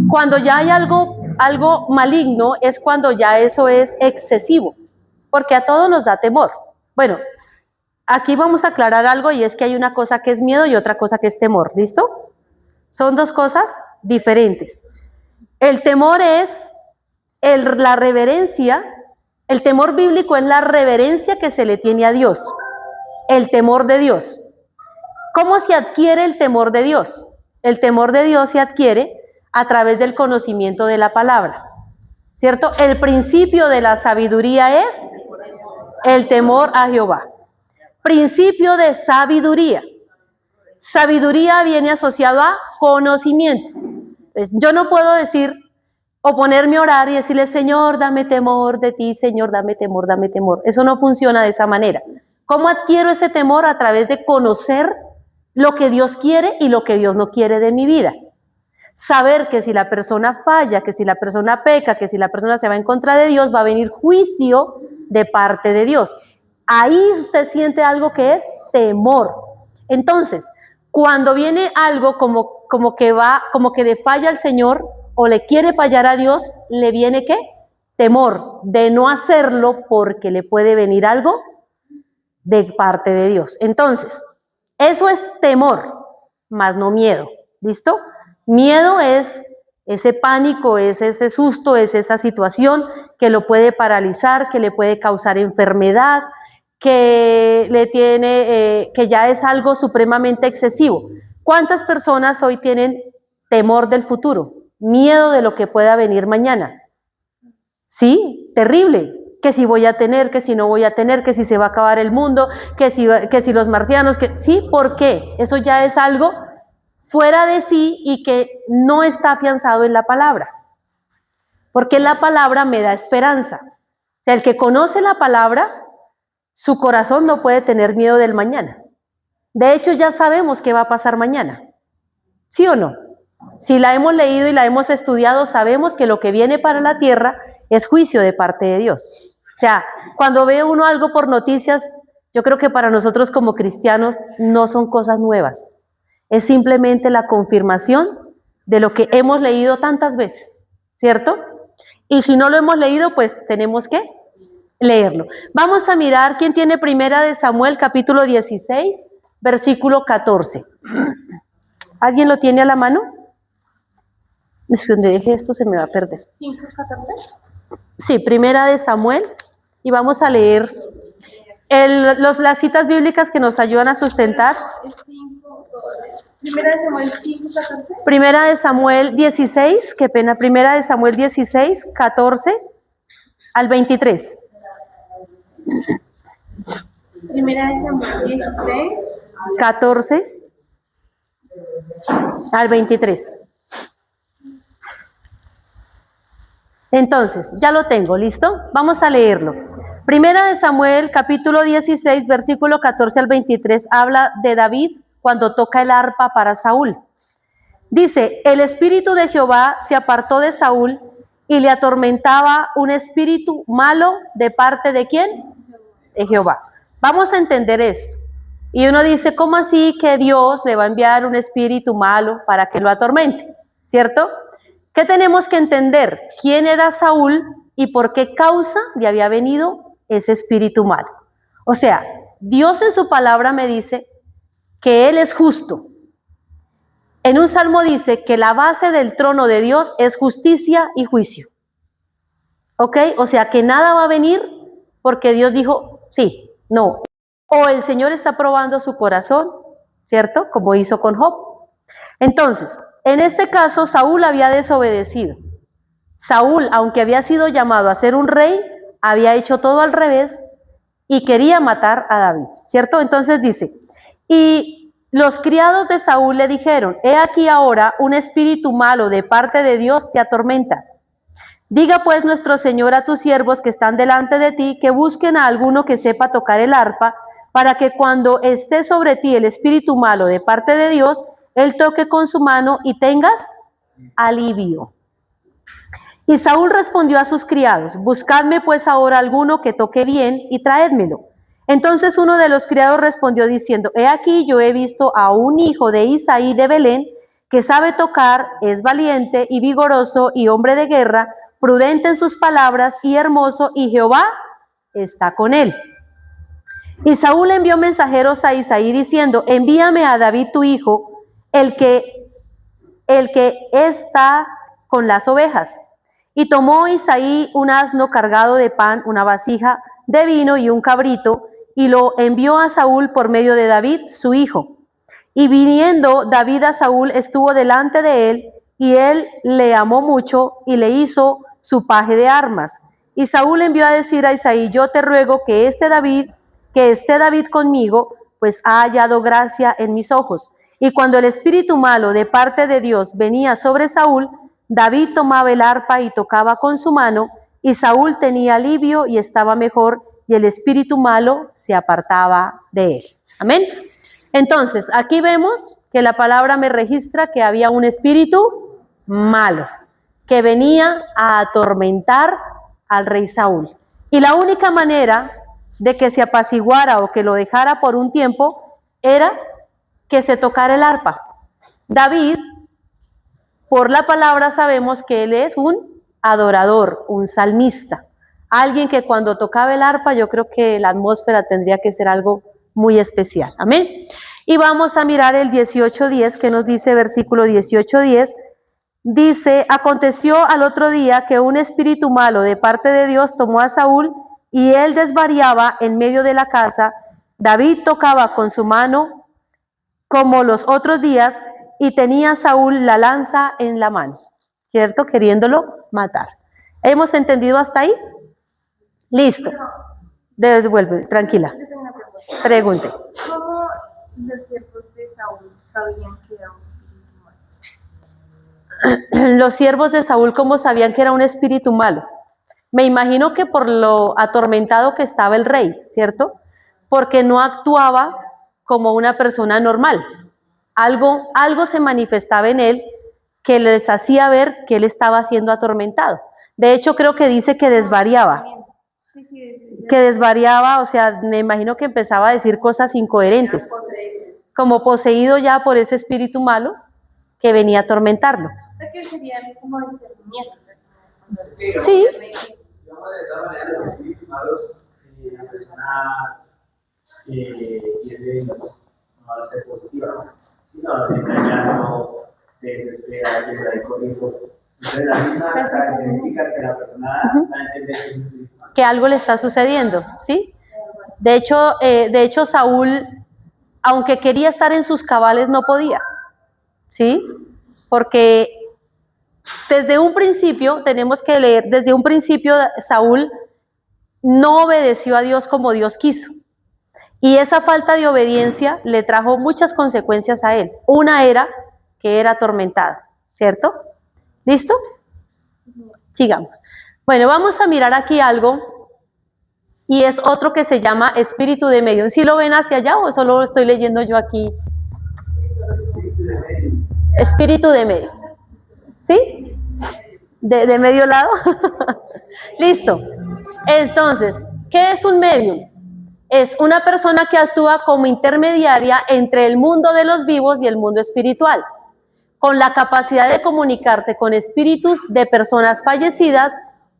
Cuando ya hay algo maligno es cuando ya eso es excesivo, porque a todos nos da temor. Bueno, aquí vamos a aclarar algo y es que hay una cosa que es miedo y otra cosa que es temor, ¿listo? Son dos cosas diferentes. El temor es la reverencia, el temor bíblico es la reverencia que se le tiene a Dios, el temor de Dios. ¿Cómo se adquiere el temor de Dios? El temor de Dios se adquiere a través del conocimiento de la palabra, ¿cierto? El principio de la sabiduría es el temor a Jehová. Principio de sabiduría. Sabiduría viene asociado a conocimiento. Entonces, yo no puedo decir o ponerme a orar y decirle, Señor, dame temor de ti, Señor, dame temor, dame temor. Eso no funciona de esa manera. ¿Cómo adquiero ese temor? A través de conocer lo que Dios quiere y lo que Dios no quiere de mi vida. Saber que si la persona falla, que si la persona peca, que si la persona se va en contra de Dios, va a venir juicio de parte de Dios. Ahí usted siente algo que es temor. Entonces, cuando viene algo como que le falla al Señor o le quiere fallar a Dios, le viene ¿qué? Temor de no hacerlo porque le puede venir algo de parte de Dios. Entonces, eso es temor, más no miedo. ¿Listo? Miedo es ese pánico, es ese susto, es esa situación que lo puede paralizar, que le puede causar enfermedad, que que ya es algo supremamente excesivo. ¿Cuántas personas hoy tienen temor del futuro? Miedo de lo que pueda venir mañana. Sí, terrible. Que si voy a tener, que si no voy a tener, que si se va a acabar el mundo, que si los marcianos, sí, ¿por qué? Eso ya es algo fuera de sí y que no está afianzado en la palabra. Porque la palabra me da esperanza. O sea, el que conoce la palabra, su corazón no puede tener miedo del mañana. De hecho, ya sabemos qué va a pasar mañana. ¿Sí o no? Si la hemos leído y la hemos estudiado, sabemos que lo que viene para la tierra es juicio de parte de Dios. O sea, cuando ve uno algo por noticias, yo creo que para nosotros como cristianos no son cosas nuevas. Es simplemente la confirmación de lo que hemos leído tantas veces, ¿cierto? Y si no lo hemos leído, pues tenemos que leerlo. Vamos a mirar quién tiene Primera de Samuel, capítulo 16, versículo 14. ¿Alguien lo tiene a la mano? Es que donde deje esto se me va a perder. ¿5:14? Sí, Primera de Samuel, y vamos a leer las citas bíblicas que nos ayudan a sustentar. Primera de Samuel 5:14. Primera de Samuel 16, qué pena, Primera de Samuel 16, 14 al 23. Primera de Samuel 16, 14 al 23. Entonces, ya lo tengo, ¿listo? Vamos a leerlo. Primera de Samuel, capítulo 16, versículo 14 al 23, habla de David cuando toca el arpa para Saúl. Dice, el espíritu de Jehová se apartó de Saúl y le atormentaba un espíritu malo de parte de ¿quién? De Jehová. Vamos a entender esto. Y uno dice, ¿cómo así que Dios le va a enviar un espíritu malo para que lo atormente? ¿Cierto? ¿Qué tenemos que entender? ¿Quién era Saúl y por qué causa le había venido ese espíritu malo? O sea, Dios en su palabra me dice que Él es justo. En un salmo dice que la base del trono de Dios es justicia y juicio. ¿Ok? O sea, que nada va a venir porque Dios dijo, sí, no. O el Señor está probando su corazón, ¿cierto? Como hizo con Job. Entonces, en este caso, Saúl había desobedecido. Saúl, aunque había sido llamado a ser un rey, había hecho todo al revés y quería matar a David, ¿cierto? Entonces dice, y los criados de Saúl le dijeron, he aquí ahora un espíritu malo de parte de Dios te atormenta. Diga pues nuestro Señor a tus siervos que están delante de ti, que busquen a alguno que sepa tocar el arpa, para que cuando esté sobre ti el espíritu malo de parte de Dios, él toque con su mano y tengas alivio. Y Saúl respondió a sus criados, buscadme pues ahora alguno que toque bien y traédmelo. Entonces uno de los criados respondió diciendo, he aquí yo he visto a un hijo de Isaí de Belén que sabe tocar, es valiente y vigoroso y hombre de guerra, prudente en sus palabras y hermoso, y Jehová está con él. Y Saúl envió mensajeros a Isaí diciendo, envíame a David tu hijo, el que está con las ovejas. Y tomó Isaí un asno cargado de pan, una vasija de vino y un cabrito, y lo envió a Saúl por medio de David, su hijo. Y viniendo David a Saúl, estuvo delante de él, y él le amó mucho, y le hizo su paje de armas. Y Saúl envió a decir a Isaí, yo te ruego que esté David conmigo, pues ha hallado gracia en mis ojos. Y cuando el espíritu malo de parte de Dios venía sobre Saúl, David tomaba el arpa y tocaba con su mano, y Saúl tenía alivio y estaba mejor, y el espíritu malo se apartaba de él. Amén. Entonces, aquí vemos que la palabra me registra que había un espíritu malo que venía a atormentar al rey Saúl. Y la única manera de que se apaciguara o que lo dejara por un tiempo era que se tocara el arpa. David, por la palabra sabemos que él es un adorador, un salmista, alguien que cuando tocaba el arpa yo creo que la atmósfera tendría que ser algo muy especial. Amén. Y vamos a mirar el 18:10, que nos dice, versículo 18:10, dice, aconteció al otro día que un espíritu malo de parte de Dios tomó a Saúl y él desvariaba en medio de la casa. David tocaba con su mano como los otros días y tenía Saúl la lanza en la mano, ¿cierto? Queriéndolo matar. ¿Hemos entendido hasta ahí? Listo. Devuelve, tranquila. Yo tengo una pregunta. Pregunte. ¿Cómo los siervos de Saúl sabían que era un espíritu malo? Los siervos de Saúl, ¿cómo sabían que era un espíritu malo? Me imagino que por lo atormentado que estaba el rey, ¿cierto? Porque no actuaba como una persona normal. Algo se manifestaba en él que les hacía ver que él estaba siendo atormentado. De hecho, creo que dice que desvariaba. Que desvariaba, o sea, me imagino que empezaba a decir cosas incoherentes, como poseído ya por ese espíritu malo que venía a atormentarlo. O sea, que sería como discernimiento. Sí. Digamos, de todas maneras, los espíritus malos, la persona tiende no a ser positiva, ¿no? Sino de engañarnos, se desespera, piensa de corrijo. Entonces, las mismas características que la persona da a entender que es un espíritu malo. Que algo le está sucediendo, ¿sí? De hecho, Saúl, aunque quería estar en sus cabales, no podía, ¿sí? Porque desde un principio, tenemos que leer, desde un principio Saúl no obedeció a Dios como Dios quiso. Y esa falta de obediencia le trajo muchas consecuencias a él. Una era que era atormentado, ¿cierto? ¿Listo? Sigamos. Bueno, vamos a mirar aquí algo, y es otro que se llama espíritu de medio. ¿Sí lo ven hacia allá o solo lo estoy leyendo yo aquí? Espíritu de medio. ¿Sí? ¿De medio lado? Listo. Entonces, ¿qué es un medium? Es una persona que actúa como intermediaria entre el mundo de los vivos y el mundo espiritual, con la capacidad de comunicarse con espíritus de personas fallecidas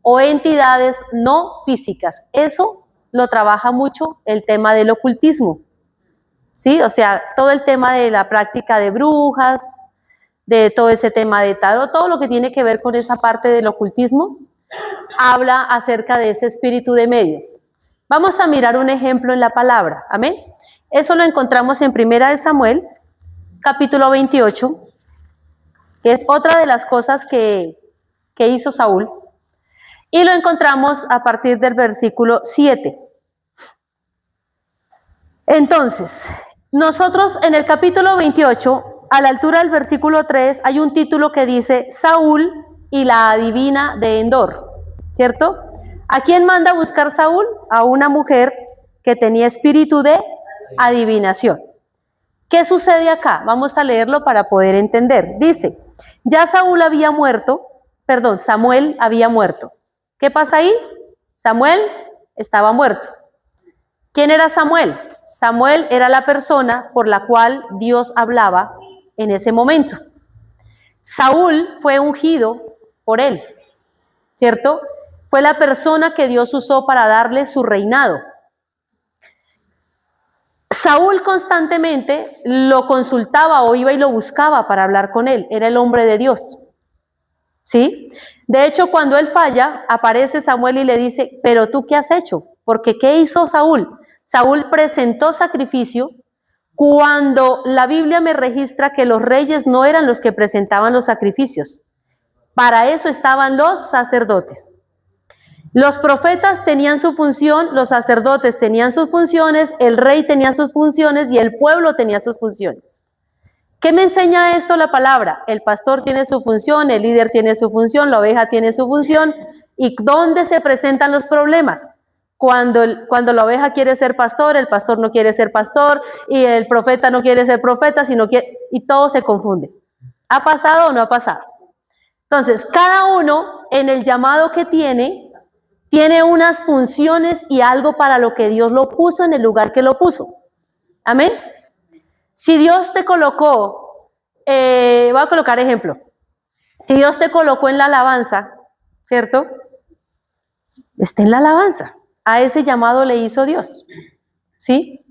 o entidades no físicas. Eso lo trabaja mucho el tema del ocultismo, ¿sí? O sea, todo el tema de la práctica de brujas, de todo ese tema de tarot, todo lo que tiene que ver con esa parte del ocultismo, habla acerca de ese espíritu de medio. Vamos a mirar un ejemplo en la palabra, amén. Eso lo encontramos en 1 Samuel, capítulo 28, que es otra de las cosas que hizo Saúl, y lo encontramos a partir del versículo 7. Entonces, nosotros en el capítulo 28, a la altura del versículo 3, hay un título que dice Saúl y la adivina de Endor, ¿cierto? ¿A quién manda a buscar Saúl? A una mujer que tenía espíritu de adivinación. ¿Qué sucede acá? Vamos a leerlo para poder entender. Dice, ya Samuel había muerto. ¿Qué pasa ahí? Samuel estaba muerto. ¿Quién era Samuel? Samuel era la persona por la cual Dios hablaba en ese momento. Saúl fue ungido por él, ¿cierto? Fue la persona que Dios usó para darle su reinado. Saúl constantemente lo consultaba o iba y lo buscaba para hablar con él. Era el hombre de Dios, ¿sí? De hecho, cuando él falla, aparece Samuel y le dice, pero ¿tú qué has hecho? Porque ¿qué hizo Saúl? Saúl presentó sacrificio cuando la Biblia me registra que los reyes no eran los que presentaban los sacrificios. Para eso estaban los sacerdotes. Los profetas tenían su función, los sacerdotes tenían sus funciones, el rey tenía sus funciones y el pueblo tenía sus funciones. ¿Qué me enseña esto la palabra? El pastor tiene su función, el líder tiene su función, la oveja tiene su función. ¿Y dónde se presentan los problemas? Cuando la oveja quiere ser pastor, el pastor no quiere ser pastor y el profeta no quiere ser profeta, y todo se confunde. ¿Ha pasado o no ha pasado? Entonces, cada uno en el llamado que tiene unas funciones y algo para lo que Dios lo puso en el lugar que lo puso. Amén. Si Dios te colocó, voy a colocar ejemplo. Si Dios te colocó en la alabanza, ¿cierto? Esté en la alabanza. A ese llamado le hizo Dios, ¿sí?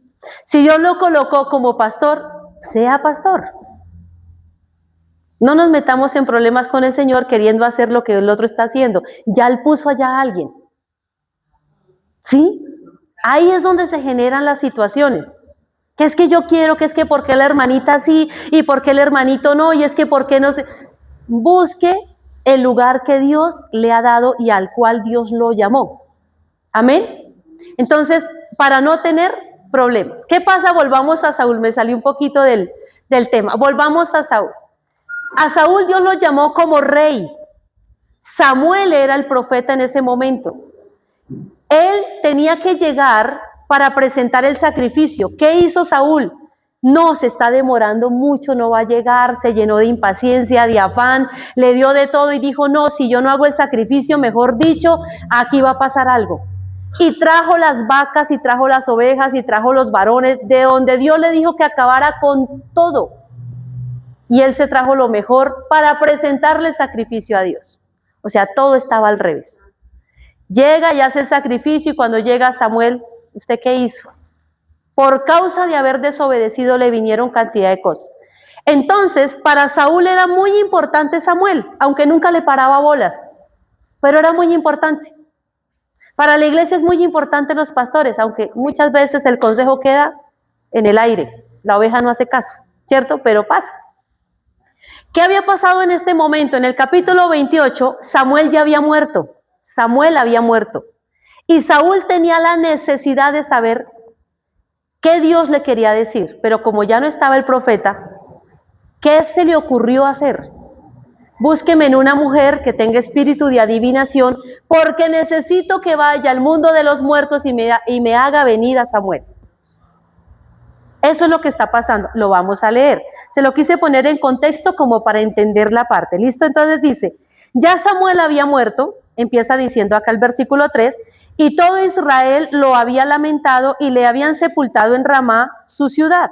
Si Dios lo colocó como pastor, sea pastor. No nos metamos en problemas con el Señor queriendo hacer lo que el otro está haciendo. Ya Él puso allá a alguien. ¿Sí? Ahí es donde se generan las situaciones. Que es que yo quiero, que es que por qué la hermanita sí y por qué el hermanito no, y es que por qué no se... Busque el lugar que Dios le ha dado y al cual Dios lo llamó. Amén. Entonces, para no tener problemas. ¿Qué pasa? Volvamos a Saúl. Me salí un poquito del tema. Volvamos a Saúl. A Saúl Dios lo llamó como rey. Samuel era el profeta en ese momento. Él tenía que llegar para presentar el sacrificio. ¿Qué hizo Saúl? No, se está demorando mucho, no va a llegar, se llenó de impaciencia, de afán, le dio de todo y dijo, no, si yo no hago el sacrificio, mejor dicho, aquí va a pasar algo. Y trajo las vacas y trajo las ovejas y trajo los varones, de donde Dios le dijo que acabara con todo. Y él se trajo lo mejor para presentarle sacrificio a Dios. O sea, todo estaba al revés. Llega y hace el sacrificio y cuando llega Samuel, ¿usted qué hizo? Por causa de haber desobedecido le vinieron cantidad de cosas. Entonces, para Saúl era muy importante Samuel, aunque nunca le paraba bolas, pero era muy importante. Para la iglesia es muy importante los pastores, aunque muchas veces el consejo queda en el aire. La oveja no hace caso, ¿cierto? Pero pasa. ¿Qué había pasado en este momento? En el capítulo 28, Samuel ya había muerto. Samuel había muerto. Y Saúl tenía la necesidad de saber qué Dios le quería decir. Pero como ya no estaba el profeta, ¿qué se le ocurrió hacer? Búsqueme en una mujer que tenga espíritu de adivinación, porque necesito que vaya al mundo de los muertos y me haga venir a Samuel. Eso es lo que está pasando. Lo vamos a leer. Se lo quise poner en contexto como para entender la parte. ¿Listo? Entonces dice, ya Samuel había muerto, empieza diciendo acá el versículo 3, y todo Israel lo había lamentado y le habían sepultado en Ramá, su ciudad.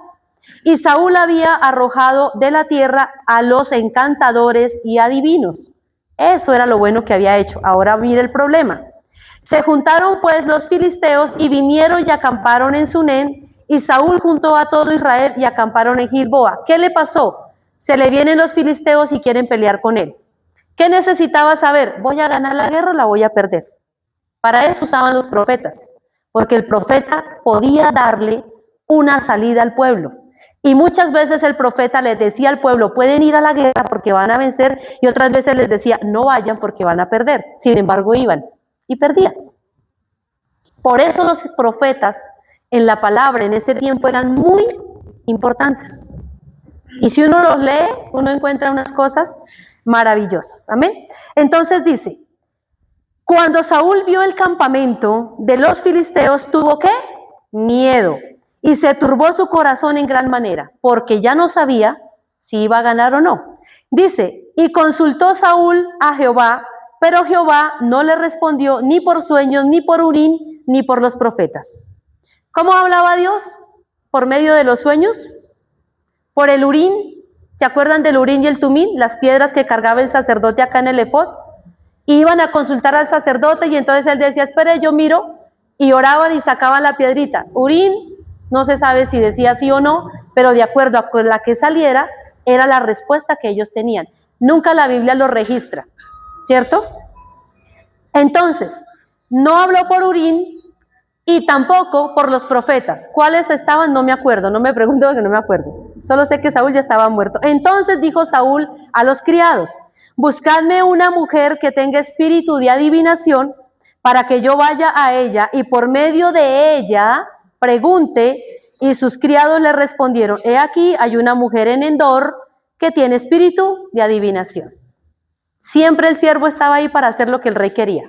Y Saúl había arrojado de la tierra a los encantadores y adivinos. Eso era lo bueno que había hecho. Ahora mire el problema. Se juntaron pues los filisteos y vinieron y acamparon en Sunén, y Saúl juntó a todo Israel y acamparon en Gilboa. ¿Qué le pasó? Se le vienen los filisteos y quieren pelear con él. ¿Qué necesitaba saber? ¿Voy a ganar la guerra o la voy a perder? Para eso usaban los profetas, porque el profeta podía darle una salida al pueblo. Y muchas veces el profeta les decía al pueblo, pueden ir a la guerra porque van a vencer, y otras veces les decía, no vayan porque van a perder. Sin embargo, iban y perdían. Por eso los profetas en la palabra en ese tiempo eran muy importantes. Y si uno los lee, uno encuentra unas cosas maravillosas. Amén. Entonces dice, cuando Saúl vio el campamento de los filisteos, ¿tuvo qué? Miedo. Y se turbó su corazón en gran manera, porque ya no sabía si iba a ganar o no. Dice, y consultó Saúl a Jehová, pero Jehová no le respondió ni por sueños, ni por Urín, ni por los profetas. ¿Cómo hablaba Dios? ¿Por medio de los sueños? ¿Por el Urín? ¿Se acuerdan del Urín y el Tumín? Las piedras que cargaba el sacerdote acá en el efod. Iban a consultar al sacerdote y entonces él decía, espere, yo miro, y oraban y sacaban la piedrita. Urín, no se sabe si decía sí o no, pero de acuerdo a la que saliera, era la respuesta que ellos tenían. Nunca la Biblia lo registra, ¿cierto? Entonces, no habló por Urín y tampoco por los profetas. ¿Cuáles estaban? No me acuerdo, no me pregunto porque no me acuerdo. Solo sé que Saúl ya estaba muerto. Entonces dijo Saúl a los criados, buscadme una mujer que tenga espíritu de adivinación para que yo vaya a ella y por medio de ella pregunte. Y sus criados le respondieron, he aquí hay una mujer en Endor que tiene espíritu de adivinación. Siempre el siervo estaba ahí para hacer lo que el rey quería,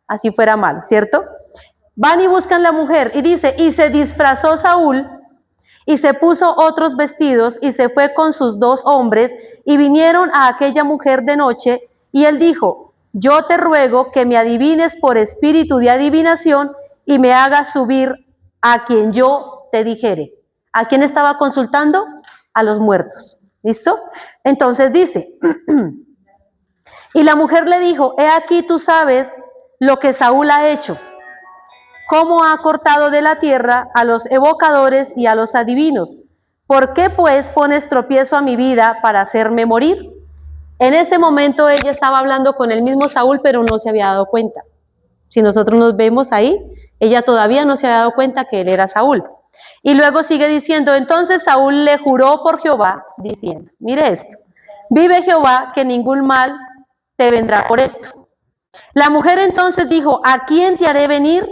así fuera malo, ¿cierto? Van y buscan la mujer y dice, y se disfrazó Saúl y se puso otros vestidos y se fue con sus 2 hombres y vinieron a aquella mujer de noche y él dijo, yo te ruego que me adivines por espíritu de adivinación y me hagas subir a quien yo te dijere. ¿A quién estaba consultando? A los muertos. ¿Listo? Entonces dice, y la mujer le dijo, he aquí tú sabes lo que Saúl ha hecho, cómo ha cortado de la tierra a los evocadores y a los adivinos. ¿Por qué pues pones tropiezo a mi vida para hacerme morir? En ese momento ella estaba hablando con el mismo Saúl, pero no se había dado cuenta. Si nosotros nos vemos ahí, ella todavía no se había dado cuenta que él era Saúl. Y luego sigue diciendo, entonces Saúl le juró por Jehová, diciendo, mire esto, vive Jehová que ningún mal te vendrá por esto. La mujer entonces dijo, ¿a quién te haré venir?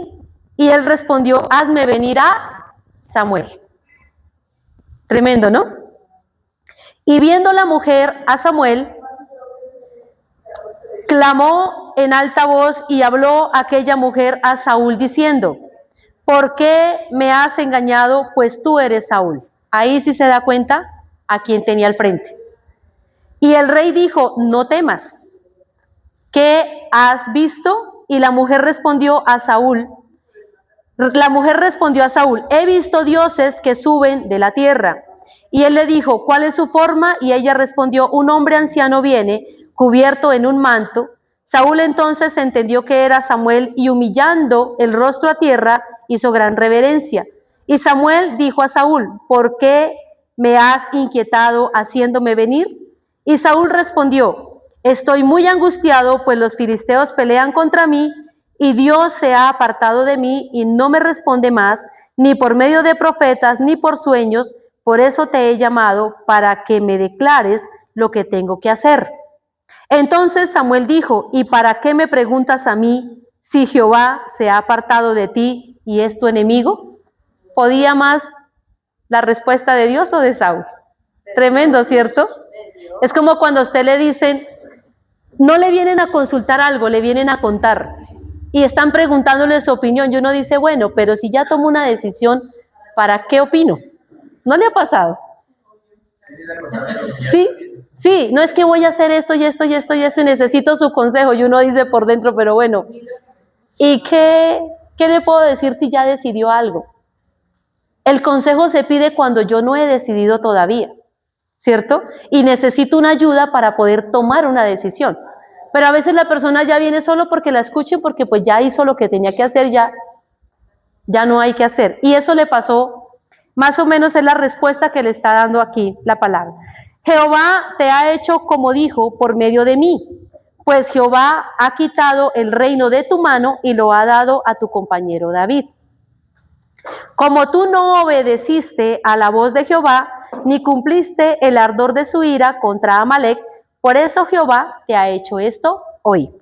Y él respondió, hazme venir a Samuel. Tremendo, ¿no? Y viendo la mujer a Samuel, clamó en alta voz y habló aquella mujer a Saúl diciendo, ¿por qué me has engañado? Pues tú eres Saúl. Ahí sí se da cuenta a quién tenía al frente. Y el rey dijo, no temas. ¿Qué has visto? Y la mujer respondió a Saúl, he visto dioses que suben de la tierra. Y él le dijo, ¿cuál es su forma? Y ella respondió, un hombre anciano viene, cubierto en un manto. Saúl entonces entendió que era Samuel y humillando el rostro a tierra, hizo gran reverencia. Y Samuel dijo a Saúl, ¿por qué me has inquietado haciéndome venir? Y Saúl respondió, estoy muy angustiado, pues los filisteos pelean contra mí, y Dios se ha apartado de mí y no me responde más, ni por medio de profetas, ni por sueños. Por eso te he llamado, para que me declares lo que tengo que hacer. Entonces Samuel dijo, ¿y para qué me preguntas a mí si Jehová se ha apartado de ti y es tu enemigo? ¿Podía más la respuesta de Dios o de Saúl? Tremendo, ¿cierto? Es como cuando a usted le dicen, no le vienen a consultar algo, le vienen a contar. Y están preguntándole su opinión. Y uno dice, bueno, pero si ya tomo una decisión, ¿para qué opino? ¿No le ha pasado? Sí, no es que voy a hacer esto y esto y esto y esto y necesito su consejo. Y uno dice por dentro, pero bueno, ¿y qué le puedo decir si ya decidió algo? El consejo se pide cuando yo no he decidido todavía, ¿cierto? Y necesito una ayuda para poder tomar una decisión. Pero a veces la persona ya viene solo porque la escuchen, porque pues ya hizo lo que tenía que hacer, ya no hay que hacer. Y eso le pasó, más o menos es la respuesta que le está dando aquí la palabra. Jehová te ha hecho como dijo por medio de mí, pues Jehová ha quitado el reino de tu mano y lo ha dado a tu compañero David. Como tú no obedeciste a la voz de Jehová, ni cumpliste el ardor de su ira contra Amalec, por eso Jehová te ha hecho esto hoy.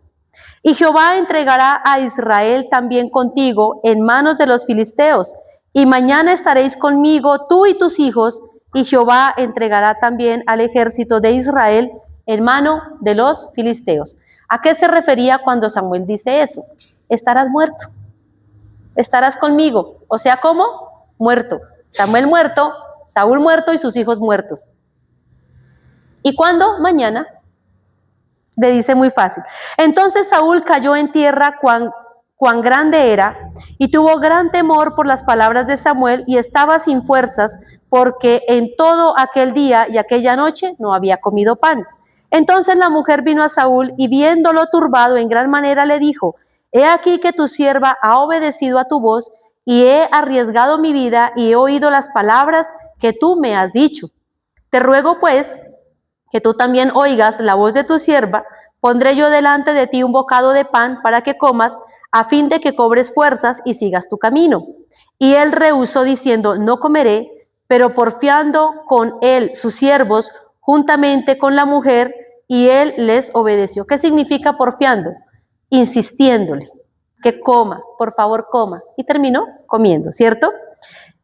Y Jehová entregará a Israel también contigo en manos de los filisteos, y mañana estaréis conmigo tú y tus hijos, y Jehová entregará también al ejército de Israel en mano de los filisteos. ¿A qué se refería cuando Samuel dice eso? Estarás muerto, estarás conmigo. O sea, ¿cómo? Muerto. Samuel muerto, Saúl muerto y sus hijos muertos. ¿Y cuándo? Mañana. Le dice muy fácil. Entonces Saúl cayó en tierra cuán grande era, y tuvo gran temor por las palabras de Samuel, y estaba sin fuerzas, porque en todo aquel día y aquella noche no había comido pan. Entonces la mujer vino a Saúl, y viéndolo turbado en gran manera le dijo: he aquí que tu sierva ha obedecido a tu voz, y he arriesgado mi vida, y he oído las palabras que tú me has dicho. Te ruego pues que tú también oigas la voz de tu sierva. Pondré yo delante de ti un bocado de pan para que comas, a fin de que cobres fuerzas y sigas tu camino. Y él rehusó diciendo: no comeré, pero porfiando con él sus siervos juntamente con la mujer, y él les obedeció. ¿Qué significa porfiando? Insistiéndole que coma, por favor coma. Y terminó comiendo, ¿cierto?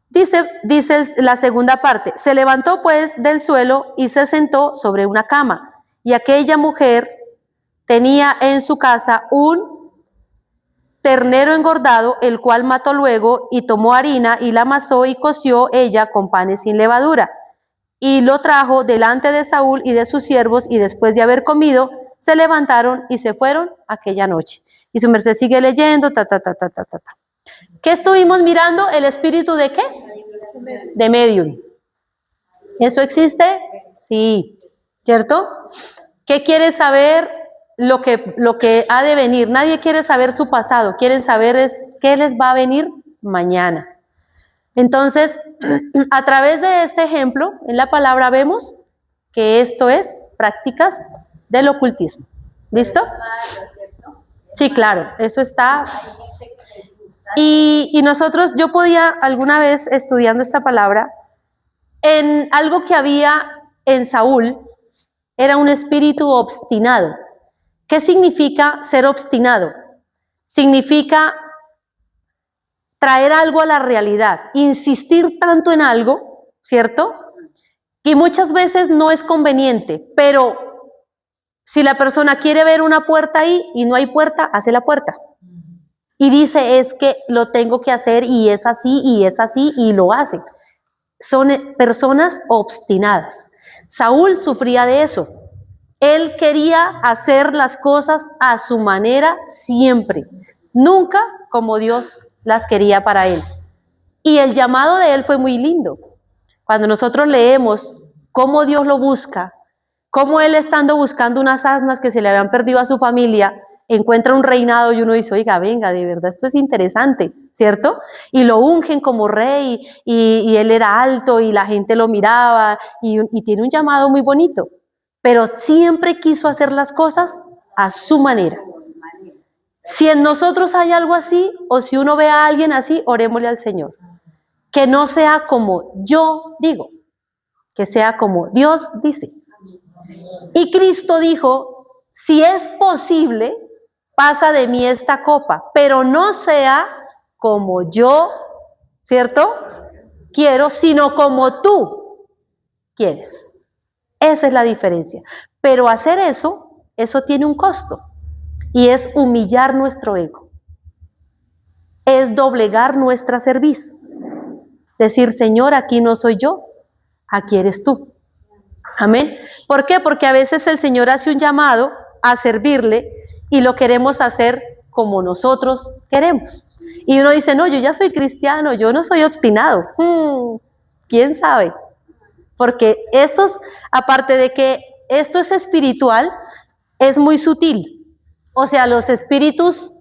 Dice la segunda parte: se levantó pues del suelo y se sentó sobre una cama, y aquella mujer tenía en su casa un ternero engordado, el cual mató luego, y tomó harina y la amasó y coció ella con panes sin levadura, y lo trajo delante de Saúl y de sus siervos, y después de haber comido, se levantaron y se fueron aquella noche. Y su merced sigue leyendo, ¿Qué estuvimos mirando? ¿El espíritu de qué? De medium. ¿Eso existe? Sí, ¿cierto? ¿Qué quiere saber lo que ha de venir? Nadie quiere saber su pasado, quieren saber es qué les va a venir mañana. Entonces, a través de este ejemplo, en la palabra vemos que esto es prácticas del ocultismo. ¿Listo? Sí, claro, eso está. Y nosotros, yo podía alguna vez estudiando esta palabra, en algo que había en Saúl, era un espíritu obstinado. ¿Qué significa ser obstinado? Significa traer algo a la realidad, insistir tanto en algo, ¿cierto? Y muchas veces no es conveniente, pero si la persona quiere ver una puerta ahí y no hay puerta, hace la puerta. Y dice, es que lo tengo que hacer y es así y lo hacen. Son personas obstinadas. Saúl sufría de eso. Él quería hacer las cosas a su manera siempre, nunca como Dios las quería para él. Y el llamado de él fue muy lindo. Cuando nosotros leemos cómo Dios lo busca, cómo él estando buscando unas asnas que se le habían perdido a su familia, encuentra un reinado y uno dice, oiga, venga, de verdad, esto es interesante, ¿cierto? Y lo ungen como rey y él era alto y la gente lo miraba y tiene un llamado muy bonito, pero siempre quiso hacer las cosas a su manera. Si en nosotros hay algo así o si uno ve a alguien así, orémosle al Señor. Que no sea como yo digo, que sea como Dios dice. Y Cristo dijo, si es posible, pasa de mí esta copa, pero no sea como yo, ¿cierto? Quiero, sino como tú quieres. Esa es la diferencia. Pero hacer eso tiene un costo. Y es humillar nuestro ego. Es doblegar nuestra cerviz. Decir, Señor, aquí no soy yo, aquí eres tú. Amén. ¿Por qué? Porque a veces el Señor hace un llamado a servirle y lo queremos hacer como nosotros queremos. Y uno dice, no, yo ya soy cristiano, yo no soy obstinado. ¿Quién sabe? Porque aparte de que esto es espiritual, es muy sutil. O sea, los espíritus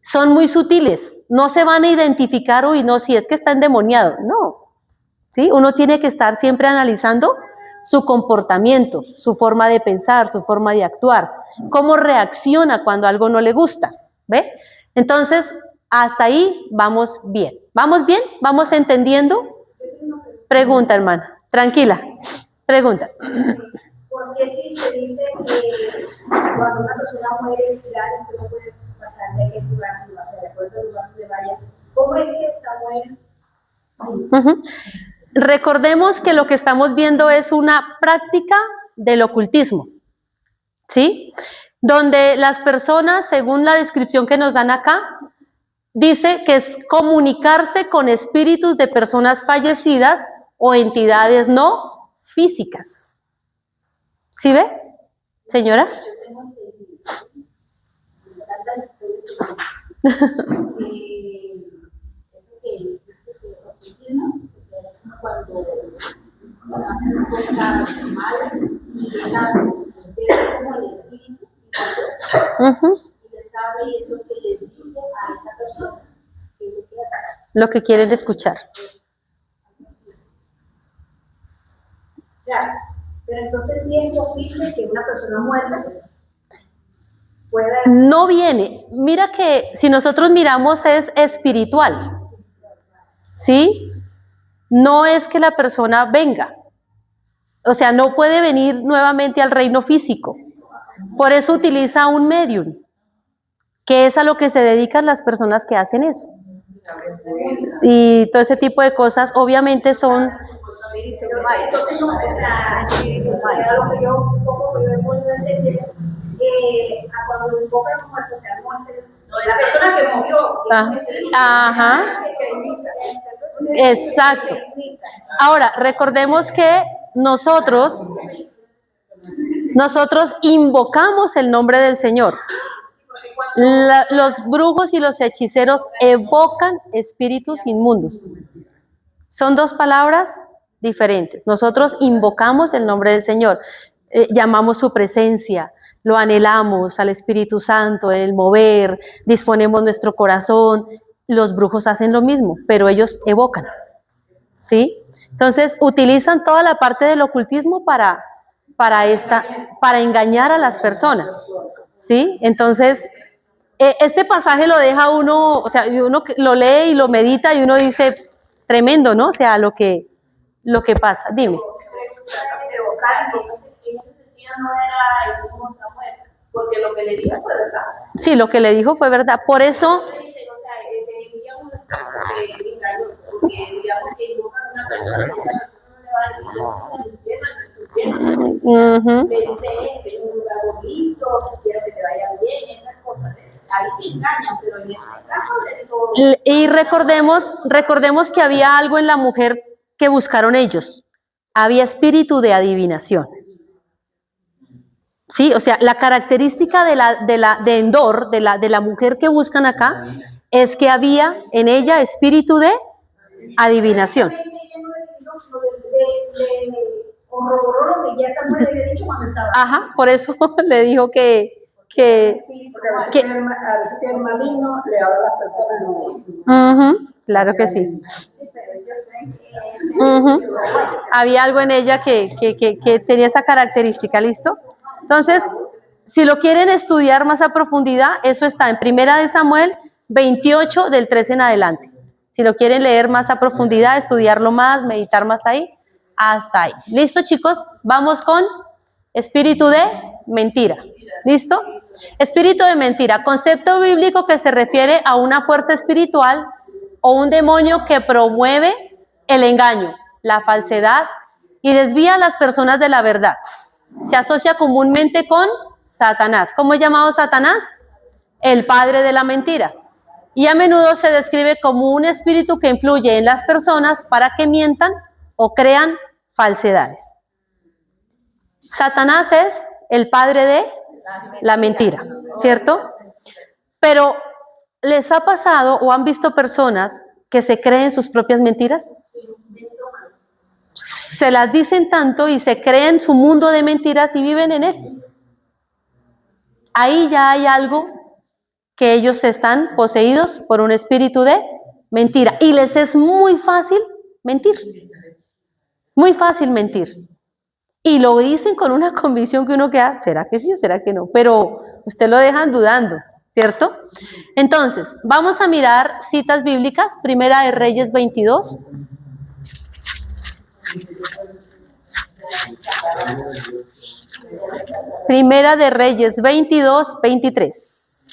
son muy sutiles. No se van a identificar, uy, no, si es que está endemoniado. No. ¿Sí? Uno tiene que estar siempre analizando su comportamiento, su forma de pensar, su forma de actuar, cómo reacciona cuando algo no le gusta, ¿ve? Entonces, hasta ahí vamos bien. ¿Vamos bien? ¿Vamos entendiendo? Pregunta, hermana. Tranquila. Pregunta. Porque si se dice que cuando una persona muere viral, no puede pasar de aquel lugar, de acuerdo al lugar donde vaya, ¿cómo es que Samuel? Recordemos que lo que estamos viendo es una práctica del ocultismo, ¿sí? Donde las personas, según la descripción que nos dan acá, dice que es comunicarse con espíritus de personas fallecidas o entidades no físicas. ¿Sí ve, señora? que hiciste que ocultismo, cuando hacen cosas malas y empieza como el espíritu y les habla y es lo que les dice a esa persona que lo quiere atacar. Lo que quieren escuchar. O sea, pero entonces sí es posible que una persona muerta pueda... No viene. Mira que si nosotros miramos es espiritual. ¿Sí? No es que la persona venga. O sea, no puede venir nuevamente al reino físico. Por eso utiliza un medium, que es a lo que se dedican las personas que hacen eso. Y todo ese tipo de cosas obviamente son... Entonces, no, o sea, era lo que yo un poco que yo he podido entender, a cuando invocan a un muerto, o sea, no es la persona que murió. Ajá. Exacto. Ahora, recordemos que nosotros invocamos el nombre del Señor. Los brujos y los hechiceros evocan espíritus inmundos. Son dos palabras diferentes. Nosotros invocamos el nombre del Señor, llamamos su presencia, lo anhelamos al Espíritu Santo, el mover, disponemos nuestro corazón. Los brujos hacen lo mismo, pero ellos evocan, ¿sí? Entonces utilizan toda la parte del ocultismo para engañar a las personas, ¿sí? Entonces este pasaje lo deja uno, o sea, uno lo lee y lo medita y uno dice, tremendo, ¿no? O sea, lo que pasa. Dime. No era el mismo Samuel, porque lo que le dijo fue verdad. Sí, lo que le dijo fue verdad. Por eso... Le dice que es un lugar bonito, si quiere que te vaya bien, esas cosas. Ahí sí engañan, pero en este caso le digo... Y recordemos que había algo en la mujer que buscaron ellos. Había espíritu de adivinación. Sí, o sea, la característica de Endor, de la mujer que buscan acá, es que había en ella espíritu de adivinación. Ajá, por eso le dijo que a veces que el maligno le habla a las personas. Claro que sí. Había algo en ella que tenía esa característica, ¿listo? Entonces, si lo quieren estudiar más a profundidad, eso está en 1 Samuel 28, del 13 en adelante. Si lo quieren leer más a profundidad, estudiarlo más, meditar más ahí, hasta ahí. ¿Listo, chicos? Vamos con espíritu de mentira. ¿Listo? Espíritu de mentira, concepto bíblico que se refiere a una fuerza espiritual o un demonio que promueve el engaño, la falsedad y desvía a las personas de la verdad. Se asocia comúnmente con Satanás. ¿Cómo es llamado Satanás? El padre de la mentira. Y a menudo se describe como un espíritu que influye en las personas para que mientan o crean falsedades. Satanás es el padre de la mentira, ¿cierto? Pero ¿les ha pasado o han visto personas que se creen sus propias mentiras? Se las dicen tanto y se creen su mundo de mentiras y viven en él. Ahí ya hay algo que ellos están poseídos por un espíritu de mentira y les es muy fácil mentir. Muy fácil mentir. Y lo dicen con una convicción que uno queda, ¿será que sí o será que no? Pero usted lo dejan dudando, ¿cierto? Entonces, vamos a mirar citas bíblicas. Primera de Reyes 22. Primera de Reyes 22, 23.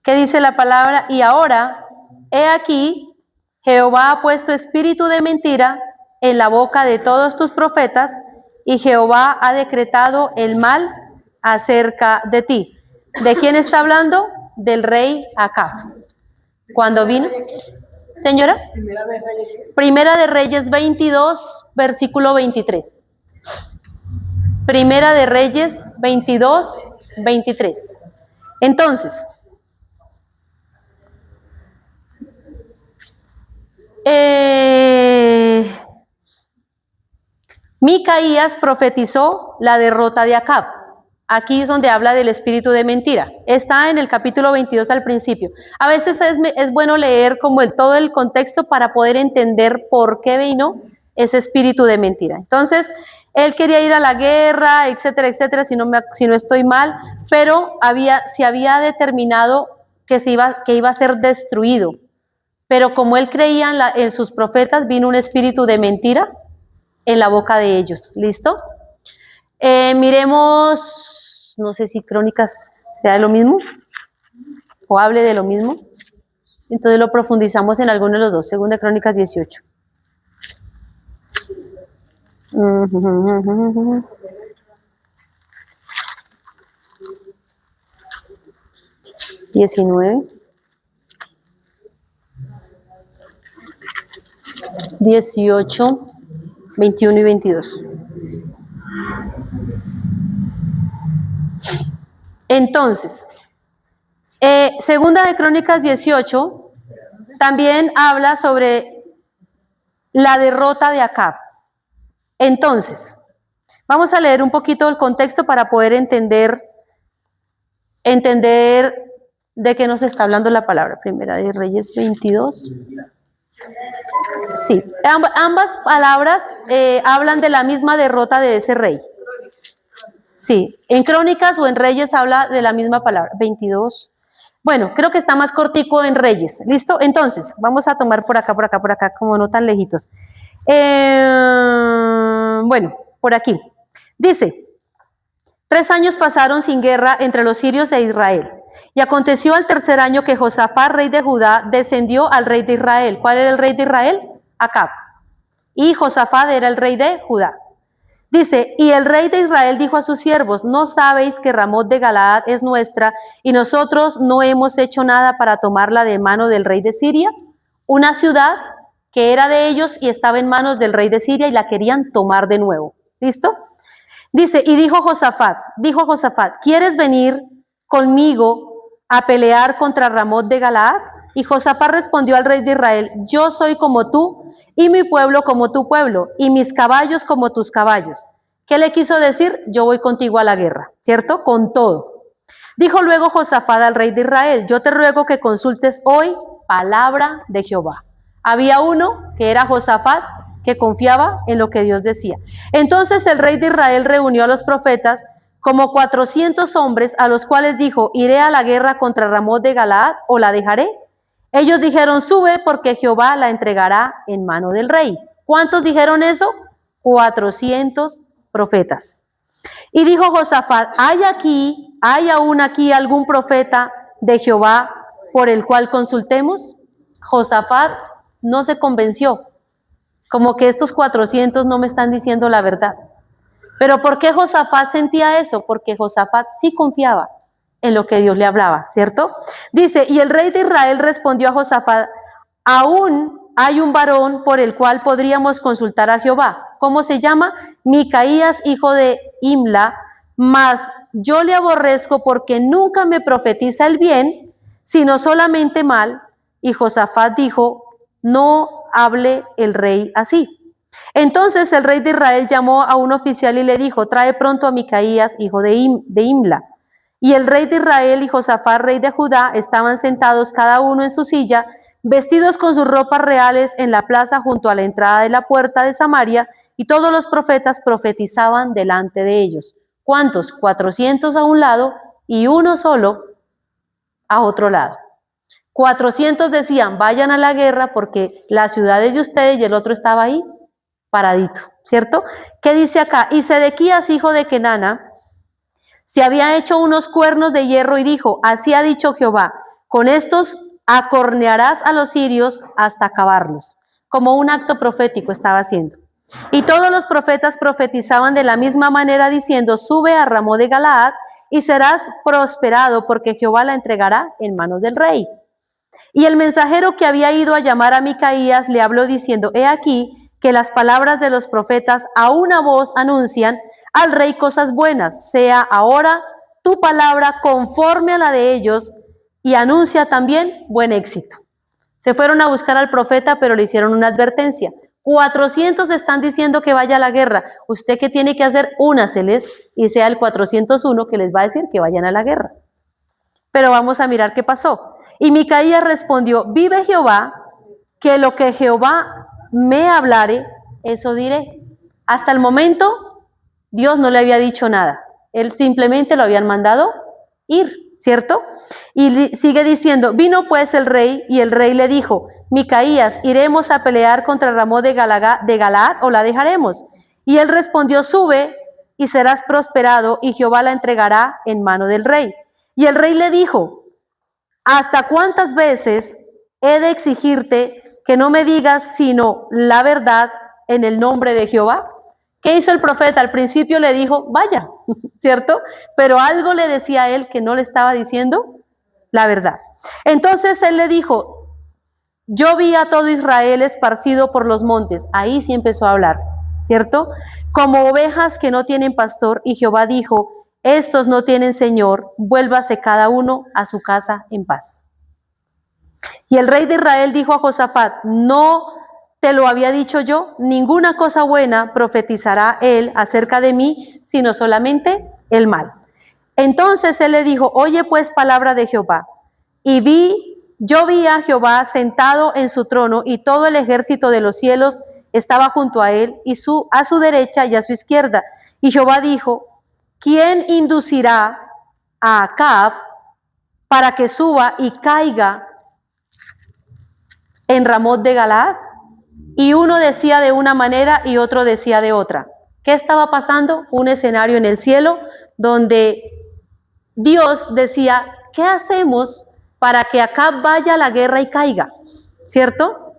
¿Qué dice la palabra? Y ahora, he aquí, Jehová ha puesto espíritu de mentira en la boca de todos tus profetas, y Jehová ha decretado el mal acerca de ti. ¿De quién está hablando? Del rey Acab. Cuando vino, señora, Primera de Reyes 22, versículo 23. Primera de Reyes 22, 23. Entonces, Micaías profetizó la derrota de Acab. Aquí es donde habla del espíritu de mentira. Está en el capítulo 22 al principio. A veces es bueno leer como todo el contexto para poder entender por qué vino ese espíritu de mentira. Entonces, él quería ir a la guerra, etcétera, etcétera, si no estoy mal, pero se había determinado que iba a ser destruido. Pero como él creía en sus profetas, vino un espíritu de mentira en la boca de ellos. ¿Listo? Miremos, no sé si Crónicas sea lo mismo o hable de lo mismo. Entonces lo profundizamos en alguno de los dos. Segunda Crónicas 18. (19) 18, 21 y 22. Entonces, segunda de Crónicas 18 también habla sobre la derrota de Acab. Entonces, vamos a leer un poquito el contexto para poder entender de qué nos está hablando la palabra. Primera de Reyes 22. Sí, ambas palabras hablan de la misma derrota de ese rey. Sí, en Crónicas o en Reyes habla de la misma palabra, 22. Bueno, creo que está más cortico en Reyes. ¿Listo? Entonces, vamos a tomar por acá, como no tan lejitos. Bueno, por aquí. Dice, 3 años pasaron sin guerra entre los sirios e Israel. Y aconteció al tercer año que Josafat, rey de Judá, descendió al rey de Israel. ¿Cuál era el rey de Israel? Acab. Y Josafat era el rey de Judá. Dice, y el rey de Israel dijo a sus siervos, ¿no sabéis que Ramot de Galaad es nuestra y nosotros no hemos hecho nada para tomarla de mano del rey de Siria? Una ciudad que era de ellos y estaba en manos del rey de Siria y la querían tomar de nuevo. ¿Listo? Dice, y dijo Josafat, ¿quieres venir conmigo a pelear contra Ramot de Galaad? Y Josafat respondió al rey de Israel, yo soy como tú, y mi pueblo como tu pueblo, y mis caballos como tus caballos. ¿Qué le quiso decir? Yo voy contigo a la guerra, ¿cierto? Con todo. Dijo luego Josafat al rey de Israel, yo te ruego que consultes hoy palabra de Jehová. Había uno que era Josafat, que confiaba en lo que Dios decía. Entonces el rey de Israel reunió a los profetas, como 400 hombres, a los cuales dijo, ¿iré a la guerra contra Ramot de Galaad o la dejaré? Ellos dijeron, sube porque Jehová la entregará en mano del rey. ¿Cuántos dijeron eso? 400 profetas. Y dijo Josafat, ¿hay aún aquí algún profeta de Jehová por el cual consultemos? Josafat no se convenció, como que estos 400 no me están diciendo la verdad. Pero ¿por qué Josafat sentía eso? Porque Josafat sí confiaba en lo que Dios le hablaba, ¿cierto? Dice, y el rey de Israel respondió a Josafat, aún hay un varón por el cual podríamos consultar a Jehová. ¿Cómo se llama? Micaías, hijo de Imla, mas yo le aborrezco porque nunca me profetiza el bien, sino solamente mal. Y Josafat dijo, no hable el rey así. Entonces el rey de Israel llamó a un oficial y le dijo, trae pronto a Micaías, hijo de Imla. Y el rey de Israel y Josafat, rey de Judá, estaban sentados cada uno en su silla, vestidos con sus ropas reales en la plaza junto a la entrada de la puerta de Samaria, y todos los profetas profetizaban delante de ellos. ¿Cuántos? 400 a un lado y uno solo a otro lado. 400 decían, vayan a la guerra porque la ciudad es de ustedes, y el otro estaba ahí paradito, ¿cierto? ¿Qué dice acá? Y Sedequías, hijo de Kenana, se había hecho unos cuernos de hierro y dijo, así ha dicho Jehová, con estos acornearás a los sirios hasta acabarlos. Como un acto profético estaba haciendo. Y todos los profetas profetizaban de la misma manera diciendo, sube a Ramot de Galaad y serás prosperado porque Jehová la entregará en manos del rey. Y el mensajero que había ido a llamar a Micaías le habló diciendo, he aquí que las palabras de los profetas a una voz anuncian al rey cosas buenas, sea ahora tu palabra conforme a la de ellos y anuncia también buen éxito. Se fueron a buscar al profeta, pero le hicieron una advertencia. 400 están diciendo que vaya a la guerra. ¿Usted qué tiene que hacer? Únaseles y sea el 401 que les va a decir que vayan a la guerra. Pero vamos a mirar qué pasó. Y Micaías respondió, vive Jehová, que lo que Jehová me hablare, eso diré. Hasta el momento, Dios no le había dicho nada. Él simplemente lo habían mandado ir, ¿cierto? Y sigue diciendo, vino pues el rey, y el rey le dijo, Micaías, ¿iremos a pelear contra Ramón de Galaad o la dejaremos? Y él respondió, sube y serás prosperado, y Jehová la entregará en mano del rey. Y el rey le dijo, ¿hasta cuántas veces he de exigirte que no me digas sino la verdad en el nombre de Jehová? ¿Qué hizo el profeta? Al principio le dijo, vaya, ¿cierto? Pero algo le decía a él que no le estaba diciendo la verdad. Entonces él le dijo, yo vi a todo Israel esparcido por los montes. Ahí sí empezó a hablar, ¿cierto? Como ovejas que no tienen pastor, y Jehová dijo, estos no tienen señor, vuélvase cada uno a su casa en paz. Y el rey de Israel dijo a Josafat, no te lo había dicho yo, ninguna cosa buena profetizará él acerca de mí, sino solamente el mal. Entonces él le dijo, oye pues palabra de Jehová. Y yo vi a Jehová sentado en su trono, y todo el ejército de los cielos estaba junto a él, y a su derecha y a su izquierda. Y Jehová dijo, ¿quién inducirá a Acab para que suba y caiga en Ramón de Galaad? Y uno decía de una manera y otro decía de otra. ¿Qué estaba pasando? Un escenario en el cielo donde Dios decía, ¿qué hacemos para que Acab vaya a la guerra y caiga? ¿Cierto?